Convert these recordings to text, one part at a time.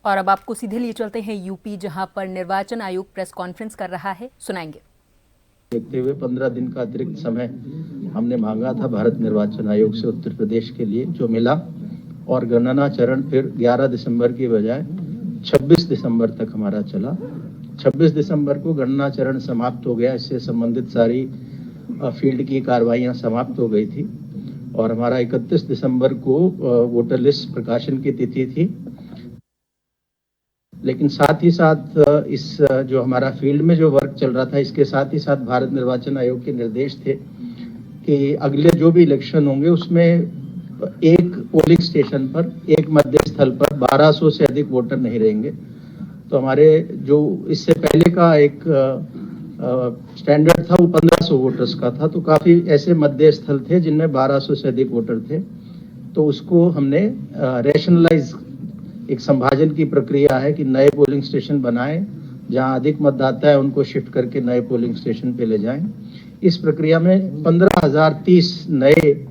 और अब आपको सीधे लिए चलते हैं यूपी, जहां पर निर्वाचन आयोग प्रेस कॉन्फ्रेंस कर रहा है, सुनाएंगे। देखते हुए 15 दिन का अतिरिक्त समय हमने मांगा था भारत निर्वाचन आयोग से उत्तर प्रदेश के लिए, जो मिला, और गणना चरण फिर 11 दिसंबर की बजाय 26 दिसंबर तक हमारा चला। 26 दिसंबर को गणना चरण समाप्त हो गया। इससे संबंधित सारी फील्ड की कार्रवाइयां समाप्त हो गई थी और हमारा 31 दिसंबर को वोटर लिस्ट प्रकाशन की तिथि थी। लेकिन साथ ही साथ इस जो हमारा फील्ड में जो वर्क चल रहा था, इसके साथ ही साथ भारत निर्वाचन आयोग के निर्देश थे कि अगले जो भी इलेक्शन होंगे उसमें एक पोलिंग स्टेशन पर, एक मध्य स्थल पर 1200 से अधिक वोटर नहीं रहेंगे। तो हमारे जो इससे पहले का एक स्टैंडर्ड था वो 1500 वोटर्स का था, तो काफी ऐसे मध्य स्थल थे जिनमें 1200 से अधिक वोटर थे। तो उसको हमने रैशनलाइज, एक संभाजन की प्रक्रिया है कि नए पोलिंग स्टेशन बनाएं, जहां अधिक मतदाता है उनको शिफ्ट करके नए पोलिंग स्टेशन पे ले जाएं। इस प्रक्रिया में 15,030 नए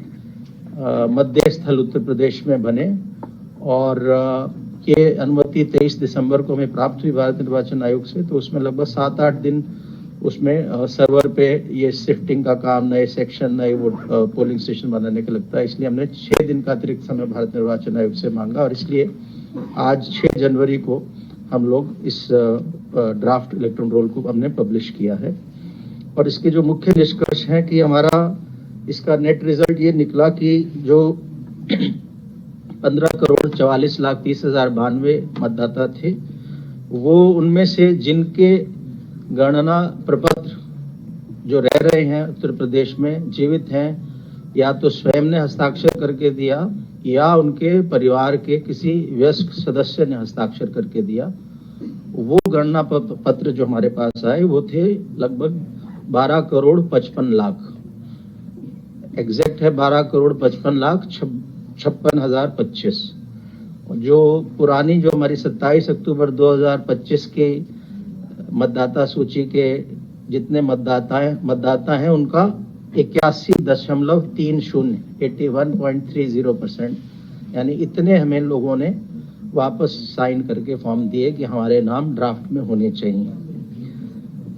मध्य स्थल उत्तर प्रदेश में बने और ये अनुमति 23 दिसंबर को हमें प्राप्त हुई भारत निर्वाचन आयोग से। तो उसमें लगभग 7-8 दिन उसमें सर्वर पे ये शिफ्टिंग का काम, नए सेक्शन, नए पोलिंग स्टेशन बनाने का लगता है। इसलिए हमने 6 दिन का अतिरिक्त समय भारत निर्वाचन आयोग से मांगा और इसलिए आज 6 जनवरी को हम लोग इस ड्राफ्ट इलेक्ट्रॉन रोल को हमने पब्लिश किया है। और इसके जो मुख्य निष्कर्ष हैं कि हमारा इसका नेट रिजल्ट ये निकला कि जो 15,44,30,092 मतदाता थे, वो उनमें से जिनके गणना प्रपत्र जो रह रहे हैं उत्तर प्रदेश में, जीवित हैं, या तो स्वयं ने हस्ताक्षर करके दिया या उनके परिवार के किसी वयस्क सदस्य ने हस्ताक्षर करके दिया, वो गणना पत्र जो हमारे पास आए वो थे लगभग 12,55,00,000। एग्जैक्ट है 12,55,56,025। जो पुरानी, जो हमारी 27 अक्टूबर 2025 के मतदाता सूची के जितने मतदाता हैं उनका 81.30, 81.30%, यानी इतने हमें लोगों ने वापस साइन करके फॉर्म दिए कि हमारे नाम ड्राफ्ट में होने चाहिए।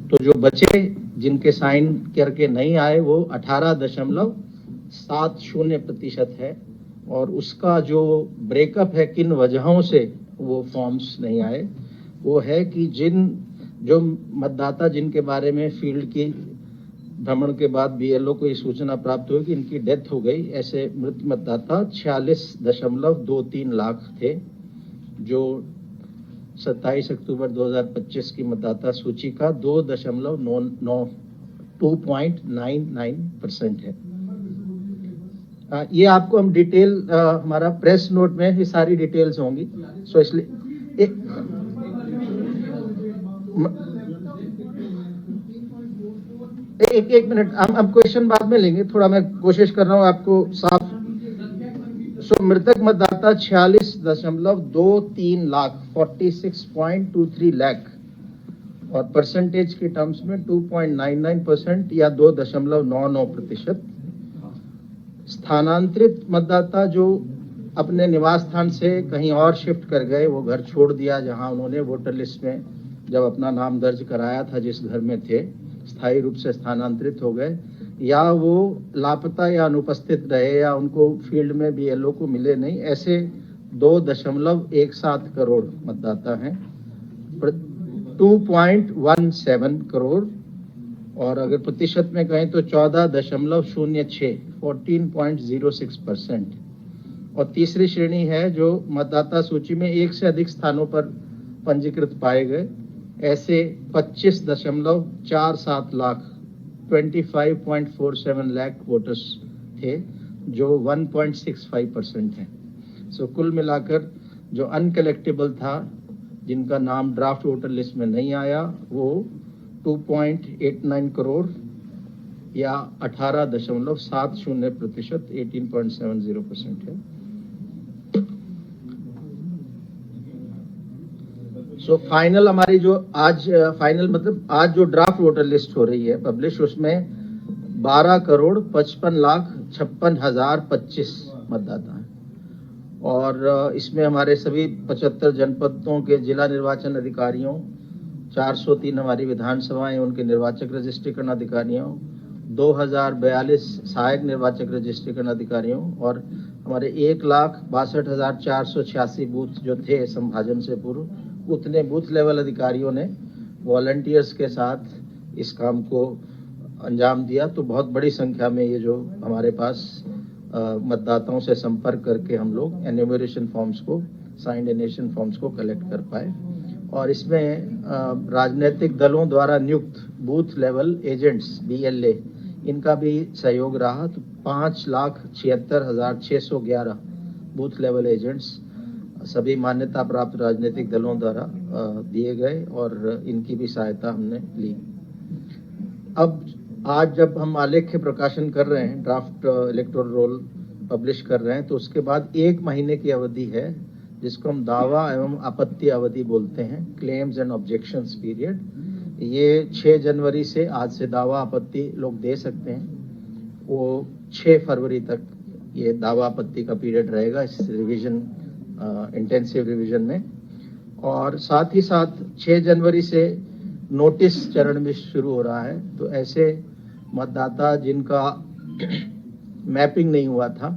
तो जो बचे, जिनके साइन करके नहीं आए, वो 18.70% है। और उसका जो ब्रेकअप है किन वजहों से वो फॉर्म्स नहीं आए, वो है कि जो मतदाता जिनके बारे में फील्ड की भ्रमण के बाद बीएलओ को ये सूचना प्राप्त हुई कि इनकी डेथ हो गई, ऐसे मृत मतदाता 46.23 लाख थे, जो 27 अक्टूबर 2025 की मतदाता सूची का 2.99% है। ये आपको हम डिटेल, हमारा प्रेस नोट में ये सारी डिटेल्स होंगी। सो इसलिए एक मिनट, हम क्वेश्चन बाद में लेंगे, थोड़ा मैं कोशिश कर रहा हूँ आपको साफ। सो मृतक मतदाता 46.23 लाख, 46.23 लाख, और परसेंटेज के टर्म्स में 2.99% या 2.99%। स्थानांतरित मतदाता जो अपने निवास स्थान से कहीं और शिफ्ट कर गए, वो घर छोड़ दिया जहां उन्होंने वोटर लिस्ट में जब अपना नाम दर्ज कराया था, जिस घर में थे, स्थायी रूप से स्थानांतरित हो गए, या वो लापता या अनुपस्थित रहे, या उनको फील्ड में बीएलओ को मिले नहीं, ऐसे 2.17 करोड़ मतदाता हैं, 2.17 करोड़। और अगर प्रतिशत में कहें तो 14.06, 14.06%। और तीसरी श्रेणी है जो मतदाता सूची में एक से अधिक स्थानों पर पंजीकृत पाए गए, ऐसे 25.47 लाख, 25.47 लाख वोटर्स थे, जो 1.65% है। सो कुल मिलाकर जो अनकलेक्टेबल था, जिनका नाम ड्राफ्ट वोटर लिस्ट में नहीं आया, वो 2.89 करोड़ या 18.70%, 18.70% है। सो फाइनल हमारी जो आज फाइनल मतलब आज जो ड्राफ्ट वोटर लिस्ट हो रही है पब्लिश, उसमें 12,55,56,025 मतदाता हैं। और इसमें हमारे सभी 75 जनपदों के जिला निर्वाचन अधिकारियों, 403 हमारी विधानसभाएं उनके निर्वाचक रजिस्ट्रीकरण अधिकारियों, 2042 सहायक निर्वाचक रजिस्ट्रीकरण अधिकारियों और हमारे 1,62,486 बूथ जो थे संभाजन से पूर्व, उतने बूथ लेवल अधिकारियों ने वॉलंटियर्स के साथ इस काम को अंजाम दिया। तो बहुत बड़ी संख्या में ये जो हमारे पास मतदाताओं से संपर्क करके हम लोग एन्यूमरेशन फॉर्म्स को, साइंड एनेशन फॉर्म्स को कलेक्ट कर पाए। और इसमें राजनीतिक दलों द्वारा नियुक्त बूथ लेवल एजेंट्स BLA इनका भी सहयोग रहा। तो 5,76,611 बूथ लेवल एजेंट्स सभी मान्यता प्राप्त राजनीतिक दलों द्वारा दिए गए और इनकी भी सहायता हमने ली। अब आज जब हम आलेख्य प्रकाशन कर रहे हैं, ड्राफ्ट इलेक्टोरल रोल पब्लिश कर रहे हैं, तो उसके बाद 1 महीने की अवधि है जिसको हम दावा एवं आपत्ति अवधि बोलते हैं, क्लेम्स एंड ऑब्जेक्शंस पीरियड। ये 6 जनवरी से, आज से दावा आपत्ति लोग दे सकते हैं। वो 6 फरवरी तक ये दावा आपत्ति का पीरियड रहेगा इस रिवीजन, इंटेंसिव रिवीजन में। और साथ ही साथ 6 जनवरी से नोटिस चरण भी शुरू हो रहा है। तो ऐसे मतदाता जिनका मैपिंग नहीं हुआ था